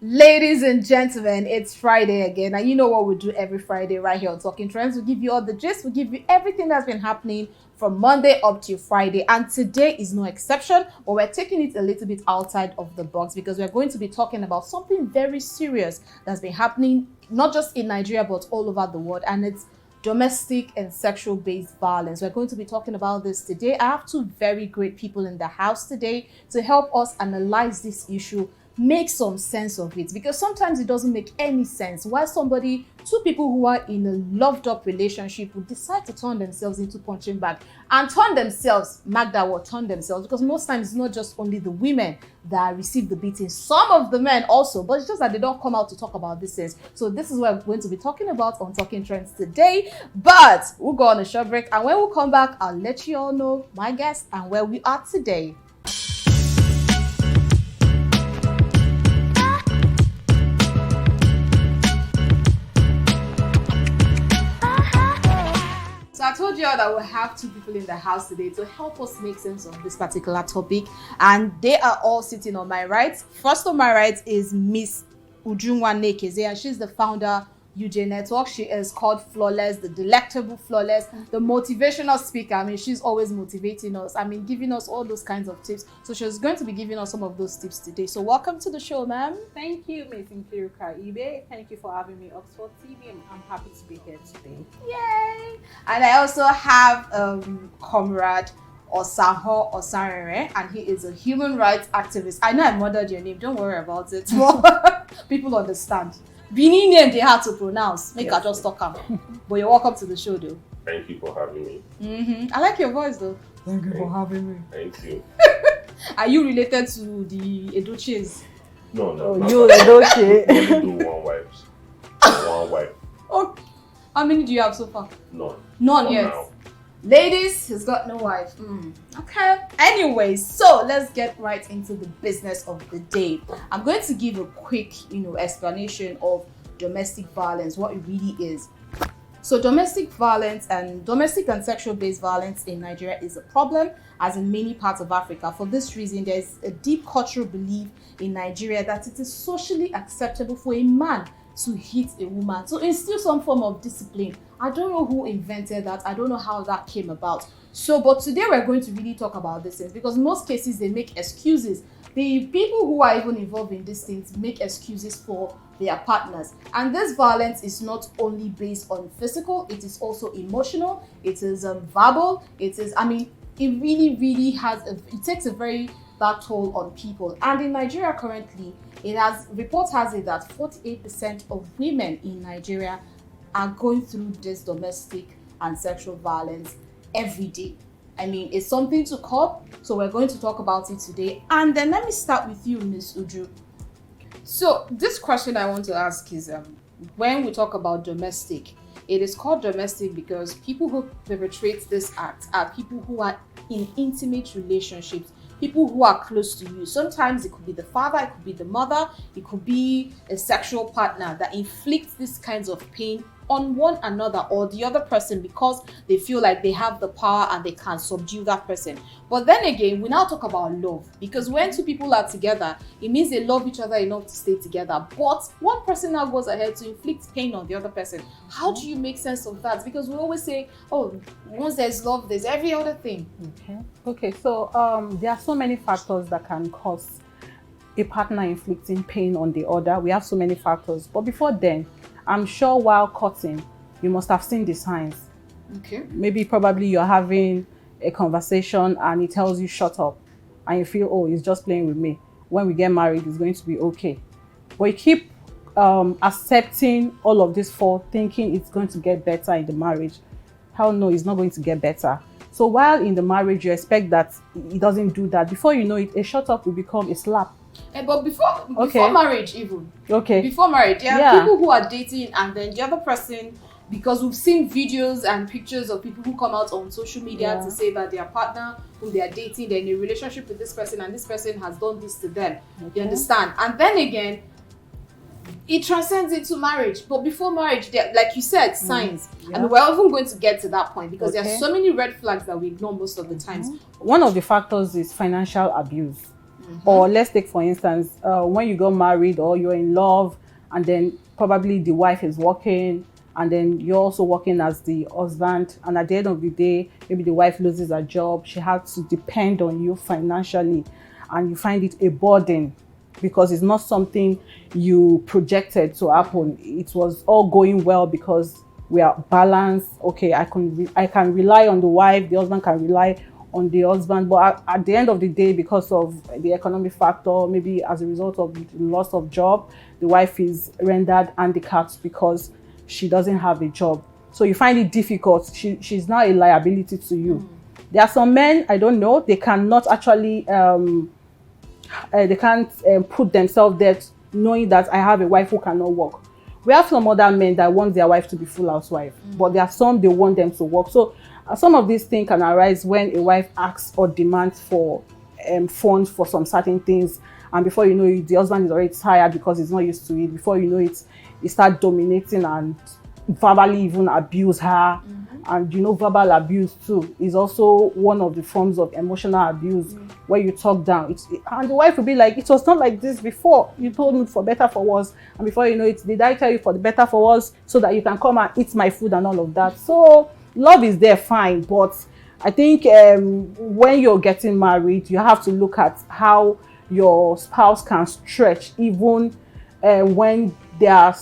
Ladies and gentlemen, it's Friday again, and you know what we do every Friday right here on Talking Trends. We give you all the gist, we give you everything that's been happening from Monday up to Friday, and today is no exception, but we're taking it a little bit outside of the box because we're going to be talking about something very serious that's been happening not just in Nigeria but all over the world, and it's domestic and sexual based violence. We're going to be talking about this today. I have two very great people in the house today to help us analyze this issue, make some sense of it, because sometimes it doesn't make any sense why two people who are in a loved up relationship would decide to turn themselves into punching bag and turn themselves, mark that word, turn themselves, because most times it's not just only the women that receive the beating, some of the men also, but it's just that they don't come out to talk about these things. So this is what we're going to be talking about on Talking Trends today, but we'll go on a short break, and when we come back, I'll let you all know my guest and where we are today. So I told you all that we have two people in the house today to help us make sense of this particular topic, and they are all sitting on my right. First on my right is Miss Ujunwa Nnekezie, and she's the founder UJ Network. She is called Flawless, the delectable Flawless, the motivational speaker. I mean, she's always motivating us. I mean, giving us all those kinds of tips. So she's going to be giving us some of those tips today. So welcome to the show, ma'am. Thank you, Miss Nkeiruka. Ibeh, thank you for having me, Oxford TV. I'm happy to be here today. Yay! And I also have comrade Osahon Oserenren, and he is a human rights activist. I know I murdered your name, don't worry about it. People understand. Benin name they had to pronounce. Make I just talk them. But you're welcome to the show, though. Thank you for having me. I like your voice, though. Thank you for having me. Thank you. Are you related to the Edochies? No. Oh, you Edochie. Only do one wife. One wife. Oh, how many do you have so far? None. None yet. Now. Ladies, he's got no wife. Okay. Anyways, so let's get right into the business of the day. I'm going to give a quick, explanation of domestic violence, what it really is. So domestic violence and sexual-based violence in Nigeria is a problem, as in many parts of Africa. For this reason, there's a deep cultural belief in Nigeria that it is socially acceptable for a man to hit a woman, to instill some form of discipline. I don't know who invented that. I don't know how that came about. But today we're going to really talk about these things, because in most cases they make excuses. The people who are even involved in these things make excuses for their partners. And this violence is not only based on physical, it is also emotional, it is verbal, it really, really it takes a very bad toll on people. And in Nigeria currently, reports has it that 48% of women in Nigeria are going through this domestic and sexual violence every day. I mean, it's something to curb, so we're going to talk about it today. And then let me start with you, Miss Uju. So this question I want to ask is, when we talk about domestic, it is called domestic because people who perpetrate this act are people who are in intimate relationships, people who are close to you. Sometimes it could be the father, it could be the mother, it could be a sexual partner that inflicts these kinds of pain on one another or the other person because they feel like they have the power and they can subdue that person. But then again, we now talk about love, because when two people are together, it means they love each other enough to stay together. But one person now goes ahead to inflict pain on the other person. How do you make sense of that? Because we always say, oh, once there's love, there's every other thing. Okay. So there are so many factors that can cause a partner inflicting pain on the other. We have so many factors. But before then, I'm sure while courting, you must have seen the signs. Okay. Probably you're having a conversation and he tells you shut up, and you feel, oh, he's just playing with me. When we get married, it's going to be okay. But you keep accepting all of this for thinking it's going to get better in the marriage. Hell no, it's not going to get better. So while in the marriage, you expect that he doesn't do that. Before you know it, a shut up will become a slap. But before marriage even. Okay. Before marriage, there are people who are dating, and then the other person, because we've seen videos and pictures of people who come out on social media to say that their partner whom they are dating, they're in a relationship with this person and this person has done this to them. Okay. You understand? And then again, it transcends into marriage. But before marriage, there, like you said, signs. And we're even going to get to that point, because there are so many red flags that we ignore most of the times. One of the factors is financial abuse. Or let's take for instance, when you got married or you're in love, and then probably the wife is working, and then you're also working as the husband, and at the end of the day, maybe the wife loses her job, she has to depend on you financially, and you find it a burden because it's not something you projected to happen. It was all going well because we are balanced. Okay, I can rely on the wife, the husband can rely on the husband, but at the end of the day, because of the economic factor, maybe as a result of the loss of job, the wife is rendered handicapped because she doesn't have a job. So you find it difficult. She's now a liability to you. There are some men, I don't know, they cannot actually they can't put themselves there knowing that I have a wife who cannot work. We have some other men that want their wife to be full housewife, but there are some they want them to work. So some of these things can arise when a wife asks or demands for funds for some certain things, and before you know it, the husband is already tired because he's not used to it. Before you know it, he starts dominating and verbally even abuse her. And verbal abuse too is also one of the forms of emotional abuse, where you talk down. And the wife will be like, it was not like this before. You told me for better, for worse. And before you know it, did I tell you for the better, for worse, so that you can come and eat my food and all of that? So love is there, fine. But I think when you're getting married, you have to look at how your spouse can stretch even when there are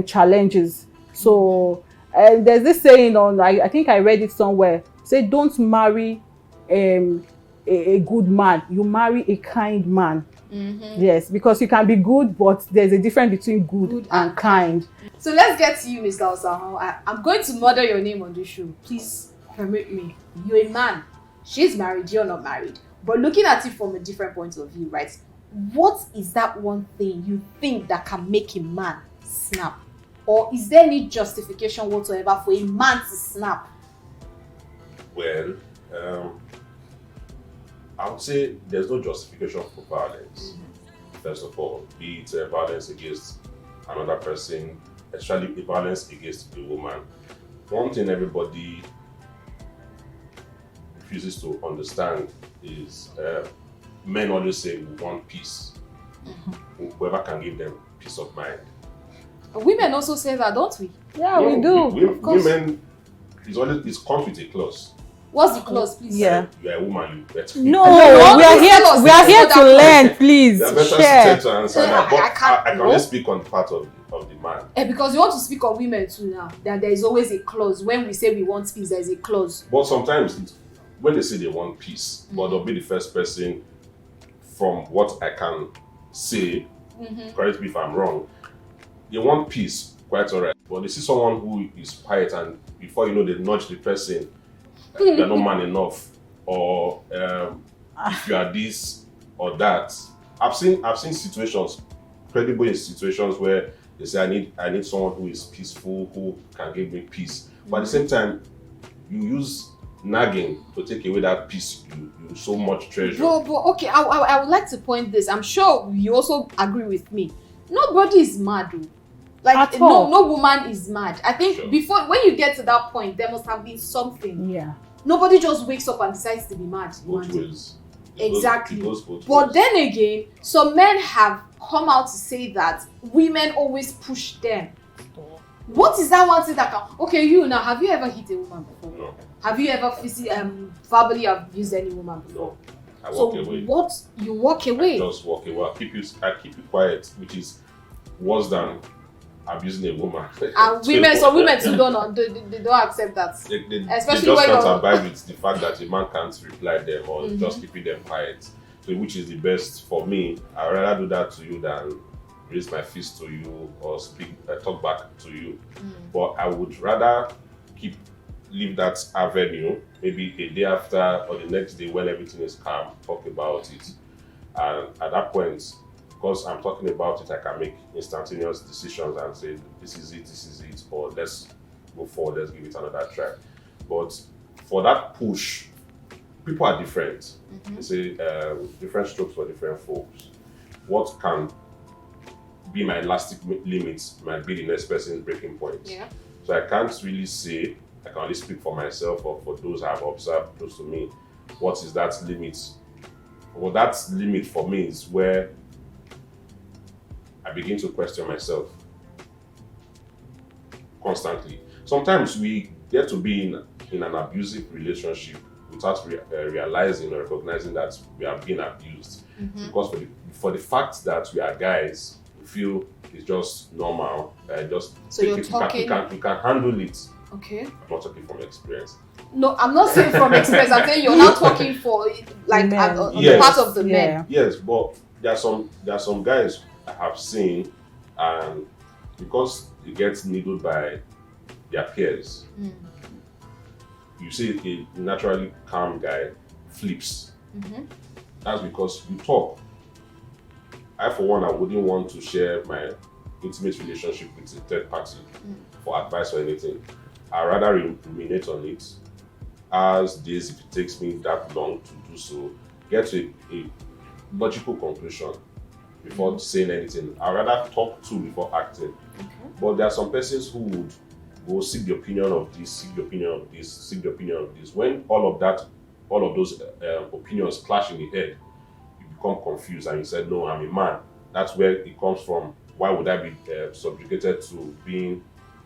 challenges. So there's this saying on, I think I read it somewhere, say don't marry a good man, you marry a kind man. Yes, because you can be good, but there's a difference between good and kind. So let's get to you, Mr. Osahon. I'm going to murder your name on the show. Please permit me. You're a man. She's married, you're not married. But looking at it from a different point of view, right? What is that one thing you think that can make a man snap? Or is there any justification whatsoever for a man to snap? Well, I would say there's no justification for violence. First of all, be it violence against another person, especially violence against a woman. One thing everybody refuses to understand is men always say we want peace. Whoever can give them peace of mind. Women also say that, don't we? Yeah, we do. Of course. Women, it comes with a clause. What's the clause, please? Yeah. You are a woman, you better. No, we are here to learn, please. You are better Share. suited to answer that. But I can no. only speak on the part of the man. Because you want to speak on women too now. That there is always a clause. When we say we want peace, there is a clause. But sometimes, when they say they want peace, but they'll be the first person, from what I can say, correct me if I'm wrong, they want peace, quite alright. But they see someone who is quiet, and before you know, they nudge the person, they're not man enough, or if you are this or that. I've seen situations, credible situations, where they say I need someone who is peaceful, who can give me peace. But at the same time, you use nagging to take away that peace you so much treasure. But okay, I would like to point this. I'm sure you also agree with me. Nobody is mad, though. Like no woman is mad. I think before, when you get to that point, there must have been something. Yeah. Nobody just wakes up and decides to be mad. Both ways. Exactly. It goes both But ways. then again, some men have come out to say that women always push them. What is that one thing that can... Okay, you now, have you ever hit a woman before? No. Have you ever verbally abused any woman before? No. I walk away. What? You walk away? I just walk away. I keep you quiet, which is worse than abusing a woman. And women too they don't accept that. They Especially just when can't you're... abide with the fact that a man can't reply them, or just keeping them quiet. So which is the best for me. I'd rather do that to you than raise my fist to you or talk back to you. But I would rather leave that avenue, maybe a day after or the next day when everything is calm, talk about it. And at that point, because I'm talking about it, I can make instantaneous decisions and say, this is it, or let's go forward, let's give it another try. But for that push, people are different. They say different strokes for different folks. What can be my elastic limit might be the next person's breaking point. Yeah. So I can't really say, I can only speak for myself or for those I've observed close to me, what is that limit Well, that limit for me is where I begin to question myself constantly. Sometimes we get to be in an abusive relationship without realizing or recognizing that we are being abused. Because for the fact that we are guys, we feel it's just normal. Just So you're talking. You can handle it. Okay. I'm not talking from experience. No, I'm not saying from experience. I'm saying you're not talking for like Men. on Yes. the part of the men. Yeah. Yes, but there are some guys I have seen, and because they get needled by their peers, you see a naturally calm guy flips. That's because you talk. I, for one, I wouldn't want to share my intimate relationship with a third party for advice or anything. I'd rather ruminate on it as days, if it takes me that long to do so, get to a logical conclusion before saying anything. I'd rather talk to before acting. But there are some persons who would go seek the opinion of this, seek the opinion of this, seek the opinion of this. When all of those opinions clash in the head, you become confused and you said, no, I'm a man. That's where it comes from. Why would I be subjugated to being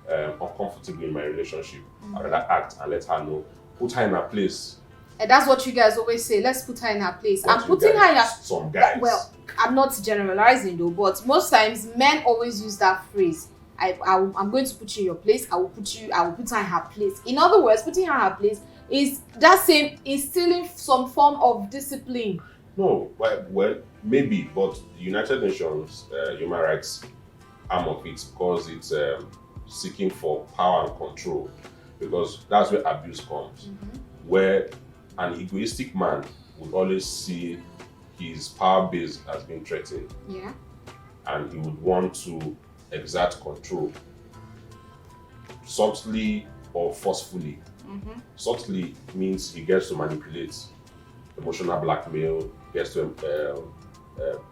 uncomfortable in my relationship? I'd rather act and let her know. Put her in her place. And that's what you guys always say. Let's put her in her place. Not I'm you putting her in her. Some guys. Well, I'm not generalizing though, but most times men always use that phrase. I'm going to put you in your place. I will put her in her place. In other words, putting her in her place is that same instilling some form of discipline. No, well, maybe, but the United Nations human rights arm of it because it's seeking for power and control, because that's where abuse comes, where an egoistic man would always see his power base as being threatened, and he would want to exert control subtly or forcefully. Subtly means he gets to manipulate, emotional blackmail, gets to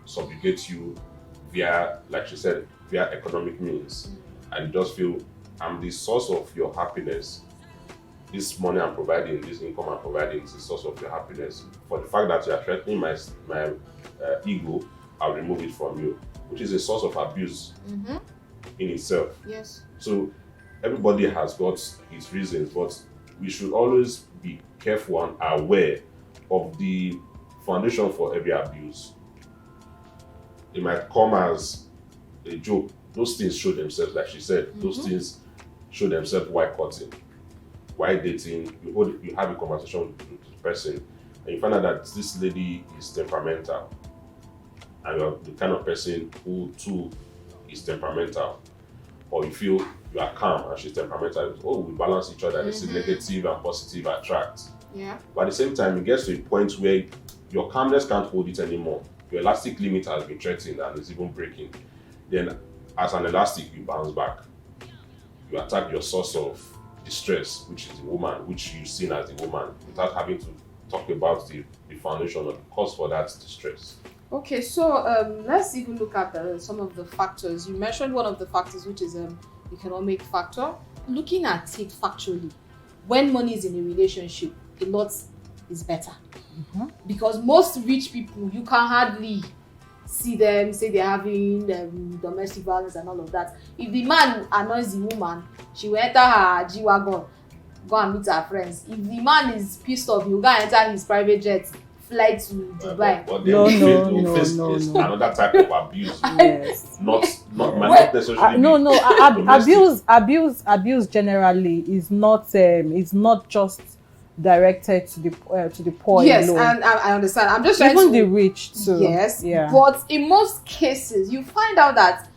subjugate you via, like she said, via economic means, and you just feel, I'm the source of your happiness. This money I'm providing, this income I'm providing is the source of your happiness. For the fact that you are threatening my ego, I'll remove it from you, which is a source of abuse in itself. Yes. So everybody has got his reasons, but we should always be careful and aware of the foundation for every abuse. It might come as a joke. Those things show themselves, like she said, those things show themselves while courting, while dating. You have a conversation with the person, and you find out that this lady is temperamental, and you're the kind of person who too is temperamental, or you feel you are calm and she's temperamental. Oh, we balance each other. This is negative and positive attract. Yeah. But at the same time, it gets to a point where your calmness can't hold it anymore. Your elastic limit has been threatened and is even breaking. Then, as an elastic, you bounce back. You attack your source of distress, which is the woman, which you've seen as the woman, without having to talk about the foundation or the cause for that distress. Okay, so let's even look at some of the factors. You mentioned one of the factors, which is economic factor. Looking at it factually, when money is in a relationship, a lot is better. Because most rich people, you can hardly see them say they're having domestic violence and all of that. If the man annoys the woman, she will enter her G-Wagon, go and meet her friends. If the man is pissed off, he'll go and enter his private jet, fly to Dubai. But then face another type of abuse. Yes. Not necessarily. Abuse generally is not just directed to the poor Yes, alone. and I understand. I'm just trying Even to the rich too. Yes, Yeah. but in most cases, you find out that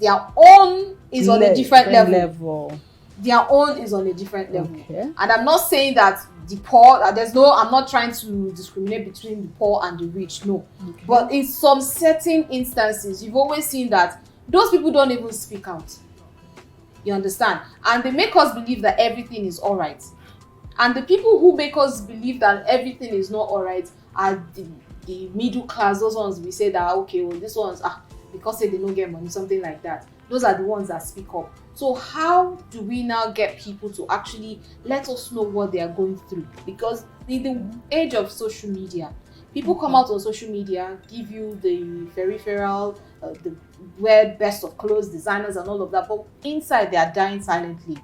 their own is on a different level. Their own is on a different level. Okay. And I'm not saying that the poor, I'm not trying to discriminate between the poor and the rich, no. Okay. But in some certain instances, you've always seen that those people don't even speak out. You understand? And they make us believe that everything is all right. And the people who make us believe that everything is not all right are the middle class, those ones we say that, okay, well, these ones, because they don't get money, something like that. Those are the ones that speak up. So how do we now get people to actually let us know what they are going through? Because in the age of social media, People come out on social media, give you the peripheral, the wear best of clothes, designers and all of that, but inside they are dying silently.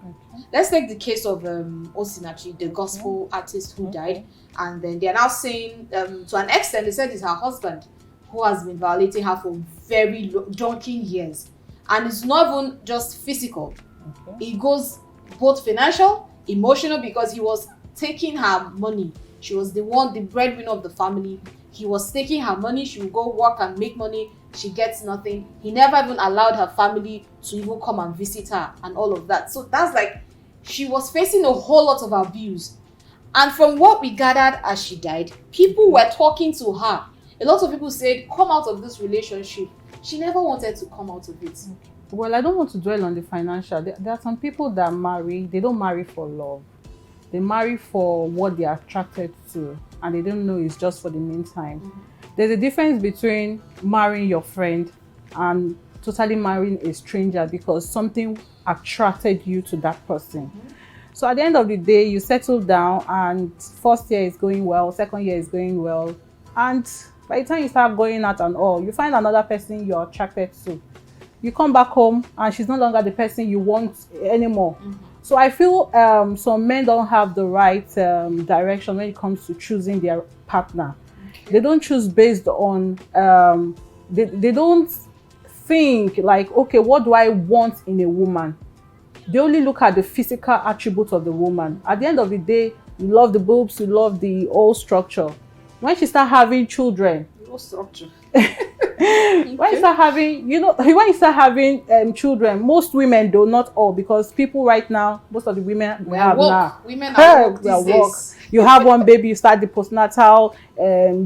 Let's take the case of Osinachi, the gospel artist who died, and then they are now saying, to an extent, they said it's her husband who has been violating her for very donkey years. And it's not even just physical. It goes both financial, emotional, because he was taking her money. She was the breadwinner of the family. He was taking her money. She would go work and make money. She gets nothing. He never even allowed her family to even come and visit her and all of that. So that's like, she was facing a whole lot of abuse. And from what we gathered as she died, people were talking to her. A lot of people said, come out of this relationship. She never wanted to come out of it. Well, I don't want to dwell on the financial. There are some people that marry, they don't marry for love. They marry for what they are attracted to, and they don't know it's just for the meantime. There's a difference between marrying your friend and totally marrying a stranger because something attracted you to that person. So at the end of the day, you settle down and first year is going well, second year is going well, and by the time you start going out and all, you find another person you're attracted to. You come back home and she's no longer the person you want anymore. So I feel some men don't have the right direction when it comes to choosing their partner. They don't choose based on, they don't think like, okay, what do I want in a woman? They only look at the physical attributes of the woman. At the end of the day, you love the boobs, you love the whole structure. When she start having children, No structure. when you start having, when you start having children, most women do, not all, because people right now, most of the women we have now, women are woke these days. You have one baby, you start the postnatal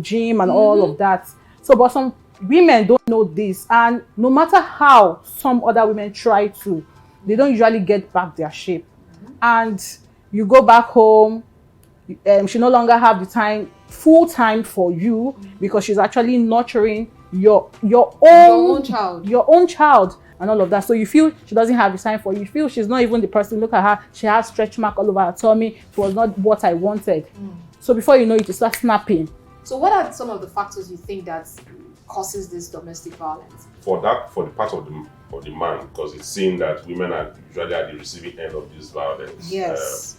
gym and all of that. So, but some women don't know this, and no matter how some other women try to, they don't usually get back their shape. And you go back home, she no longer have the time, full time for you, because she's actually nurturing your own child and all of that. So you feel she doesn't have the time for you. You feel she's not even the person. Look at her, she has stretch mark all over her tummy. It was not what I wanted. So before you know it, you start snapping. So what are some of the factors you think that causes this domestic violence? For the part of the man, because it's seen that women are usually at the receiving end of this violence. Yes.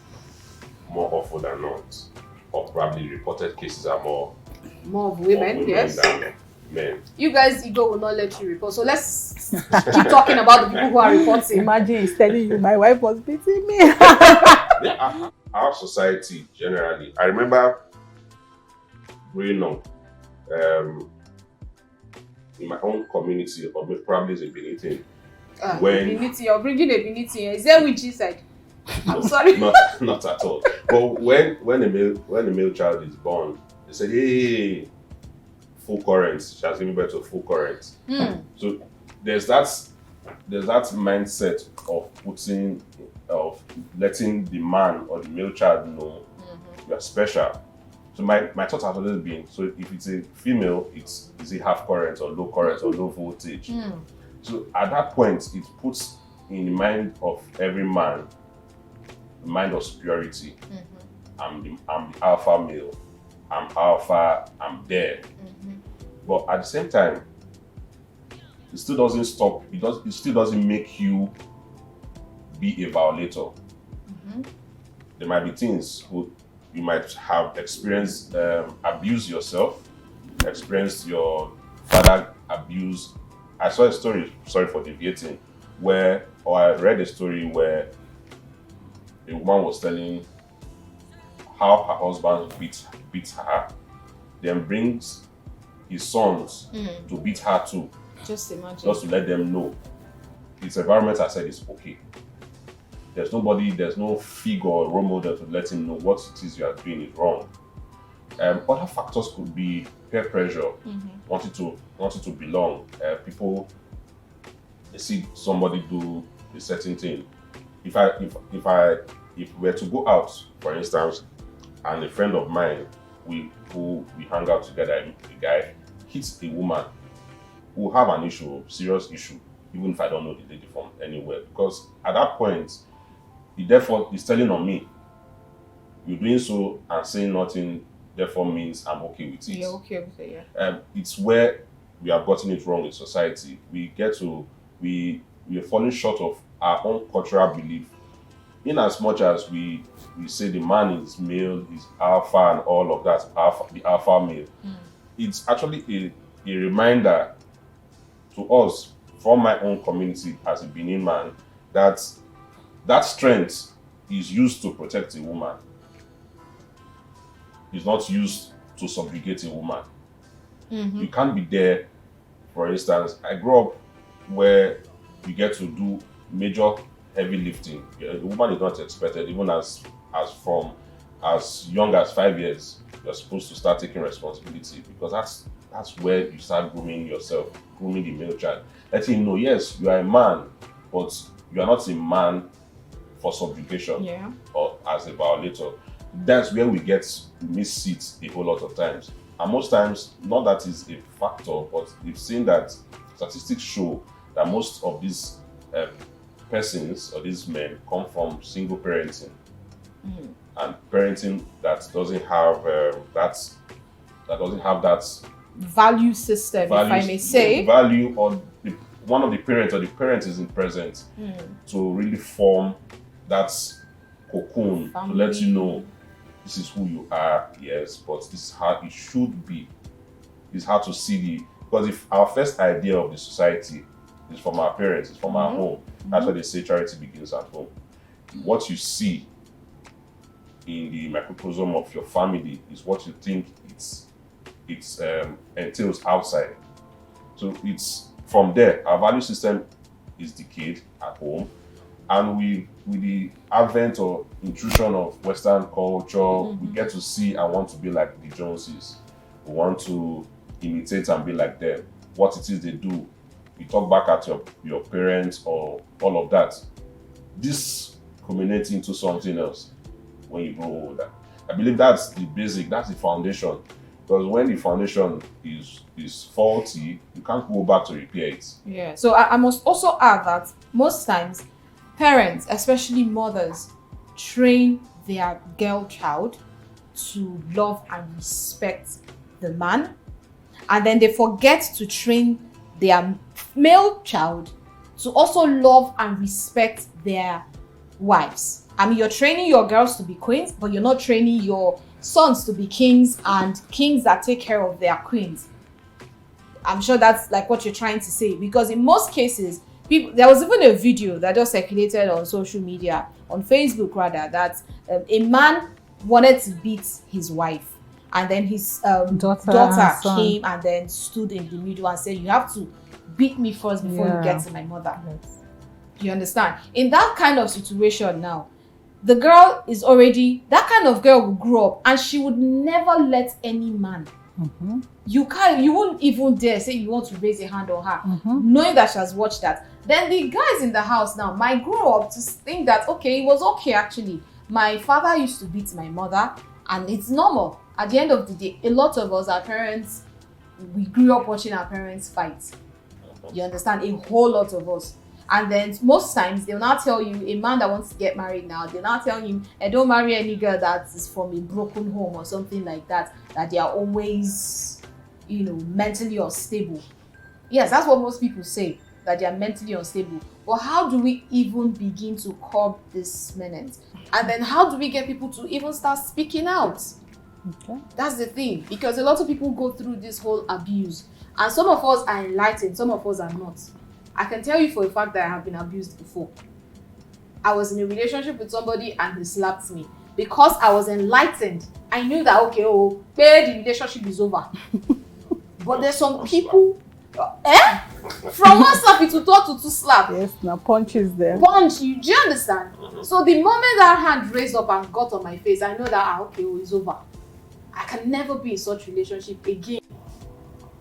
More often than not, or probably reported cases are more of women, yes, than men. You guys' ego will not let you report, so let's keep talking about the people who are reporting. Imagine he's telling you, my wife was beating me. Yeah, our society generally, I remember growing up in my own community, or probably in Benin. Benin, you're bringing a Benin. Is there witch inside? I'm sorry. Not at all. But when a male child is born, they say, hey, full current. She has given birth to full current. So there's that mindset of letting the man or the male child know you are special. So my thought has always been, so if it's a female, is it half current or low current or low voltage? So at that point, it puts in the mind of every man the mind of superiority. I'm the alpha male. I'm alpha. I'm there. But at the same time, it still doesn't stop. It still doesn't make you be a violator. There might be things you might have experienced abuse yourself, experienced your father abuse. I saw a story, sorry for deviating, I read a story where a woman was telling how her husband beat her, then brings his sons to beat her too. Just imagine. Just to let them know. His environment, I said, is okay. There's no figure or role model to let him know what it is you are doing is wrong. Other factors could be peer pressure, wanting to belong. People, they see somebody do a certain thing. If we were to go out, for instance, and a friend of mine, we hang out together, a guy hits a woman, we'll have an issue, serious issue, even if I don't know the lady from anywhere. Because at that point, he therefore is telling on me. You're doing so and saying nothing therefore means I'm okay with it. You're okay with it, yeah. It's where we have gotten it wrong in society. We are falling short of our own cultural belief. In as much as we say the man is male, is alpha and all of that, the alpha male, it's actually a reminder to us from my own community as a Benin man that that strength is used to protect a woman. It's not used to subjugate a woman. You can't be there. For instance, I grew up where you get to do major heavy lifting. The woman is not expected, even as young as 5 years. You're supposed to start taking responsibility, because that's where you start grooming yourself, grooming the male child. Letting him know, yes, you are a man, but you are not a man for subjugation or as a violator. That's where we miss it a whole lot of times. And most times, not that is a factor, but we've seen that statistics show that most of these persons or these men come from single parenting, and parenting that doesn't have that value system, if I may say, value, or one of the parents or the parent isn't present to really form that cocoon to let you know this is who you are, yes, but this is how it should be. It's hard to see because if our first idea of the society is from our parents, it's from our home. That's why they say charity begins at home. What you see in the microcosm of your family is what you think it entails outside. So it's from there, our value system is decayed at home. And with the advent or intrusion of Western culture, we get to see and want to be like the Joneses. We want to imitate and be like them. What it is they do, you talk back at your parents or all of that. This culminates into something else when you grow older. I believe that's the basic, that's the foundation. Because when the foundation is faulty, you can't go back to repair it. Yeah. So I must also add that most times, parents, especially mothers, train their girl child to love and respect the man, and then they forget to train their male child to also love and respect their wives. I mean, you're training your girls to be queens, but you're not training your sons to be kings, and kings that take care of their queens. I'm sure that's like what you're trying to say, because in most cases, there was even a video that just circulated on social media, on Facebook rather, that a man wanted to beat his wife, and then his daughter came and then stood in the middle and said, "You have to beat me first before you get to my mother." Yes. You understand? In that kind of situation now, the girl is already, that kind of girl will grow up and she would never let any man. You won't even dare say you want to raise a hand on her, knowing that she has watched that. Then the guys in the house now might grow up to think that, okay, it was okay actually. My father used to beat my mother and it's normal. At the end of the day, a lot of us, our parents, we grew up watching our parents fight. You understand? A whole lot of us. And then most times they'll now tell you, a man that wants to get married now, they'll now tell him, don't marry any girl that is from a broken home or something like that, that they are always, mentally unstable. Yes, that's what most people say, that they are mentally unstable. But how do we even begin to curb this menace? And then how do we get people to even start speaking out? Okay. That's the thing, because a lot of people go through this whole abuse. And some of us are enlightened, some of us are not. I can tell you for a fact that I have been abused before. I was in a relationship with somebody and he slapped me. Because I was enlightened, I knew that, okay, the relationship is over. But there's some people, from one slap it will turn to two slap. Yes, now punch is there. Punch, do you understand? So the moment that hand raised up and got on my face, I know that, it's over. I can never be in such relationship again.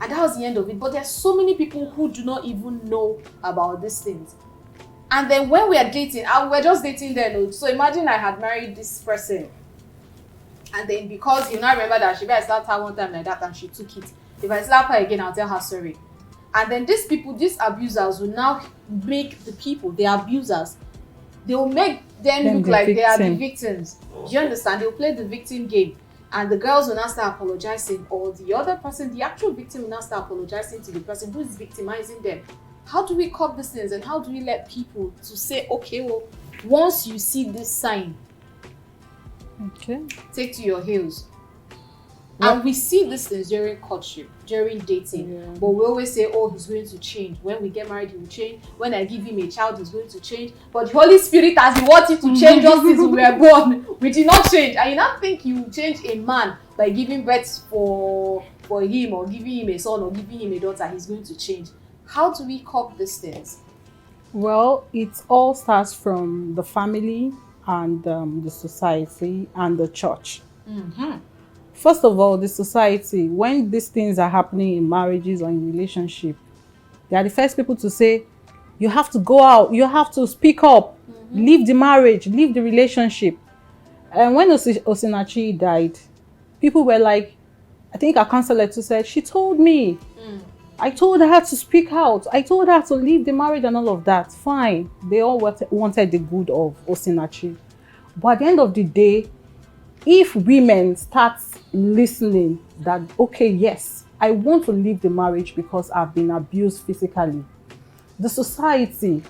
And that was the end of it. But there's so many people who do not even know about these things. And then when we are dating, we're just dating then. So imagine I had married this person. And then because you now remember that I slapped her one time like that and she took it. If I slap her again, I'll tell her sorry. And then these people, these abusers will now make the abusers, they will make them look like they are the victims. Do you understand? They'll play the victim game. And the girls will now start apologizing, or the other person, the actual victim, will now start apologizing to the person who is victimizing them. How do we curb these things, and how do we let people to say, okay, well, once you see this sign, Okay. take to your heels? Yeah. And we see these things during courtship, during dating. Yeah. But we always say, oh, he's going to change. When we get married, he will change. When I give him a child, he's going to change. But the Holy Spirit has been wanting to change us since we were born. We did not change. And you not think you will change a man by giving birth for him, or giving him a son, or giving him a daughter. He's going to change. How do we curb these things? Well, it all starts from the family and the society and the church. Mm-hmm. First of all, the society, when these things are happening in marriages or in relationship, they are the first people to say, you have to go out, you have to speak up, leave the marriage, leave the relationship. And when Osinachi died, people were like, I think our counselor too said, she told me. I told her to speak out. I told her to leave the marriage and all of that. Fine. They all wanted the good of Osinachi. But at the end of the day, if women start listening that, okay, yes, I want to leave the marriage because I've been abused physically, the society,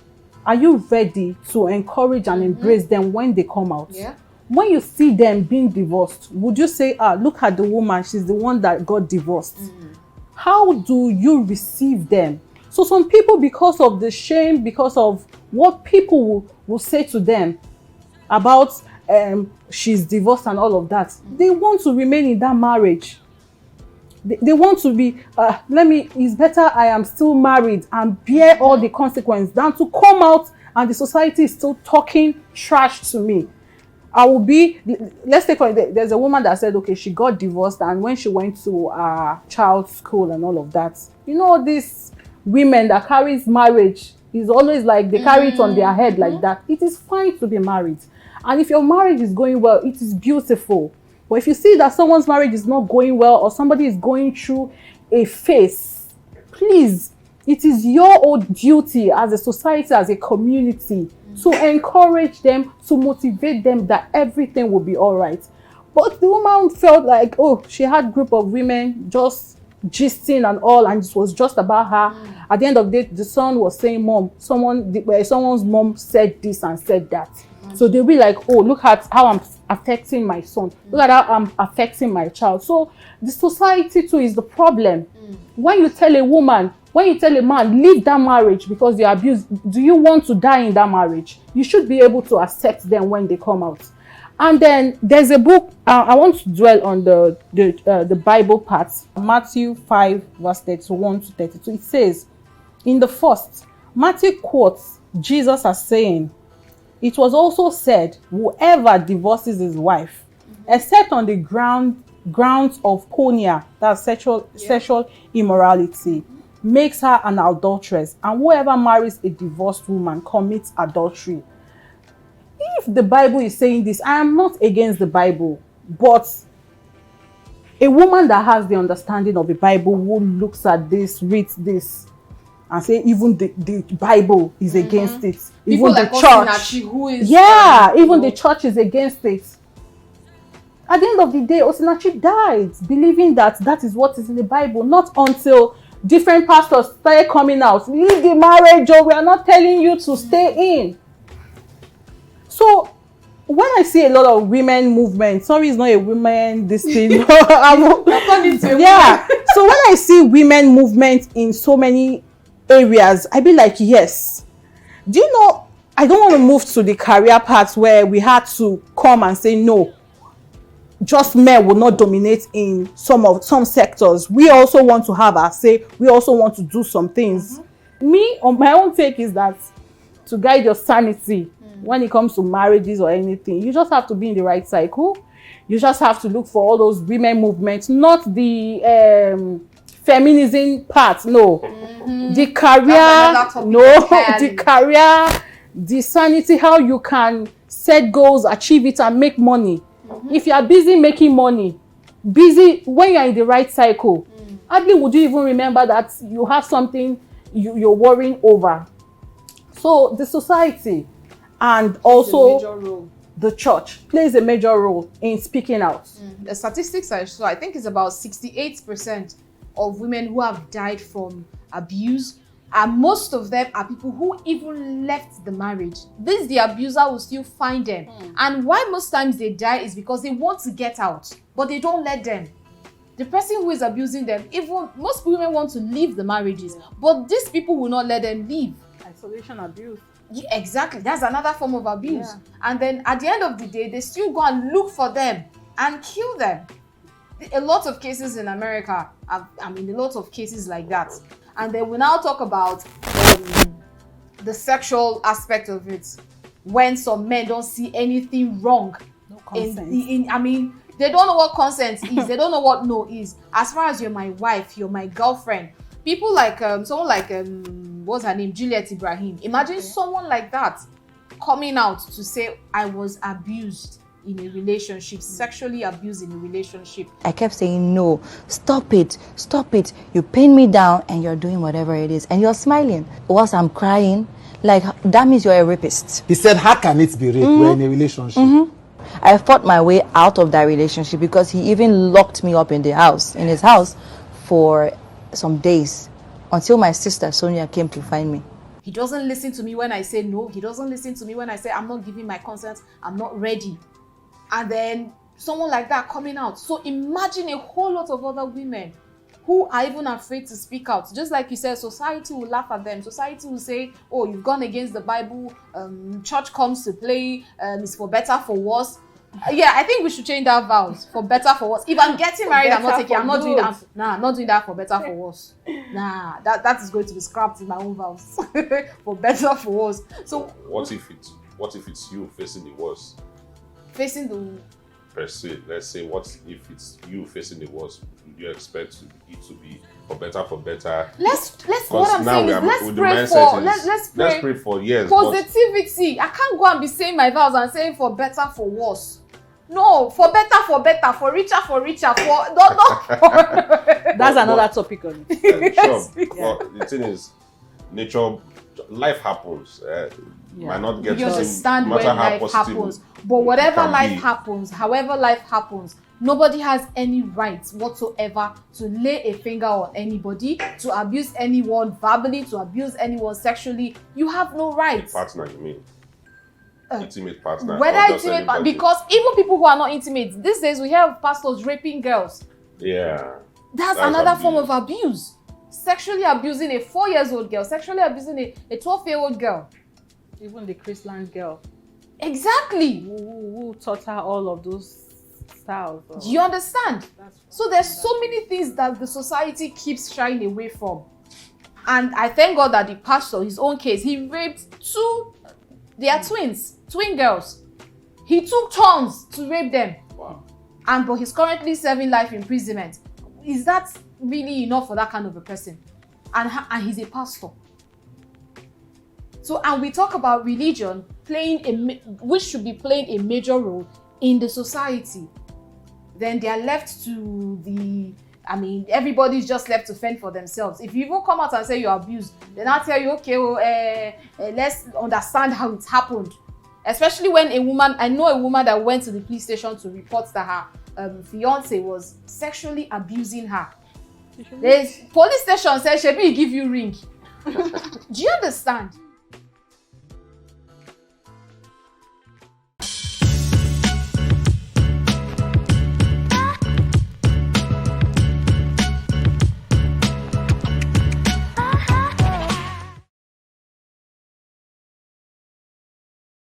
are you ready to encourage and embrace them when they come out? Yeah. When you see them being divorced, would you say, look at the woman, she's the one that got divorced? How do you receive them? So some people, because of the shame, because of what people will say to them about she's divorced and all of that, they want to remain in that marriage. They want to be, it's better I am still married and bear all the consequence than to come out and the society is still talking trash to me. I will be, let's take for there's a woman that said, okay, she got divorced, and when she went to child's school and all of that, you know, these women that carries marriage is always like they carry it on their head like that. It is fine to be married. And if your marriage is going well, it is beautiful. But if you see that someone's marriage is not going well, or somebody is going through a phase, please, it is your own duty as a society, as a community, to encourage them, to motivate them that everything will be all right. But the woman felt like, oh, she had a group of women just gisting and all, and it was just about her. At the end of the day, the son was saying, Mom, someone's mom said this and said that. So they'll be like, oh, look at how I'm affecting my son. Look at how I'm affecting my child. So the society too is the problem. When you tell a woman, when you tell a man, leave that marriage because you're abused, do you want to die in that marriage? You should be able to accept them when they come out. And then there's a book, I want to dwell on the Bible part. Matthew 5 verse 31 to 32. It says, in the first, Matthew quotes Jesus as saying, it was also said, whoever divorces his wife, except on the grounds of porneia, that's sexual immorality, makes her an adulteress, and whoever marries a divorced woman commits adultery. If the Bible is saying this, I am not against the Bible, but a woman that has the understanding of the Bible who looks at this, reads this, and say even the Bible is against it. Even the church. Even the church is against it. At the end of the day, Osinachi died believing that that is what is in the Bible. Not until different pastors started coming out, leave the marriage, or we are not telling you to stay in. So when I see a lot of women movement, sorry, it's not a women this thing. So when I see women movement in so many areas, I be like, yes. Do you know, I don't want to move to the career part where we had to come and say no, just men will not dominate in some sectors. We also want to have our say. We also want to do some things. Me, on my own take is that to guide your sanity when it comes to marriages or anything, you just have to be in the right cycle. You just have to look for all those women movements, not the feminism part. No, the career. No, the career, the sanity. How you can set goals, achieve it, and make money. If you are busy making money, busy when you are in the right cycle, hardly would you even remember that you have something you're worrying over. So the society and also the church plays a major role in speaking out. The statistics I saw, I think it's about 68% of women who have died from abuse, and most of them are people who even left the marriage. The abuser will still find them. And why most times they die is because they want to get out, but they don't let them. The person who is abusing them, even most women want to leave the marriages, but these people will not let them leave. Isolation abuse. Yeah, exactly. That's another form of abuse. Yeah. And then at the end of the day, they still go and look for them and kill them. A lot of cases in America, a lot of cases like that. And then we now talk about the sexual aspect of it. When some men don't see anything wrong. No consent. They don't know what consent is. They don't know what no is. As far as you're my wife, you're my girlfriend. People like someone like what's her name, Juliet Ibrahim. Imagine someone like that coming out to say, I was abused in a relationship, sexually abused in a relationship. I kept saying, no, stop it. You pin me down and you're doing whatever it is. And you're smiling whilst I'm crying. Like, that means you're a rapist. He said, how can it be rape? We're in a relationship. I fought my way out of that relationship because he even locked me up in his house for some days until my sister Sonia came to find me. He doesn't listen to me when I say no. He doesn't listen to me when I say I'm not giving my consent. I'm not ready. And then someone like that coming out. So imagine a whole lot of other women who are even afraid to speak out. Just like you said, society will laugh at them. Society will say, oh, you've gone against the Bible. Church comes to play. It's for better, for worse. Yeah, I think we should change that vows. For better, for worse. If I'm getting married, I'm not taking. I'm not doing that. Nah, I'm not doing that for better, for worse. Nah, that is going to be scrapped in my own vows. For better, for worse. So what if it's you facing the worst? Facing the per se, let's say, what if it's you facing the worst? Do you expect it to be for better? Let's what I'm saying is let's pray for yes positivity. I can't go and be saying my vows and saying for better, for worse. No, for better, for richer, for not That's another topic on it. Sure. But the thing is, life happens. Might not get you to understand no when matter how life positive happens. But whatever life be. happens, however life happens, nobody has any right whatsoever to lay a finger on anybody, to abuse anyone verbally, to abuse anyone sexually. You have no right. Partner, you mean? Intimate partner. Whether intimate partner, because even people who are not intimate, these days we have pastors raping girls. Yeah. That's another form of abuse. Sexually abusing a 4-year-old girl, sexually abusing a 12-year-old girl. Even the Christian girl. Exactly. Who taught her all of those styles. Do you understand? So there's so many things that the society keeps shying away from. And I thank God that the pastor, his own case, he raped they are twin girls. He took turns to rape them. Wow. But he's currently serving life imprisonment. Is that really enough for that kind of a person? And he's a pastor. So, and we talk about religion which should be playing a major role in the society. Then they are left to everybody's just left to fend for themselves. If you even come out and say you're abused, then I'll tell you, okay, let's understand how it happened. Especially when I know a woman that went to the police station to report that her fiance was sexually abusing her. The police station said, Shebi, give you ring. Do you understand?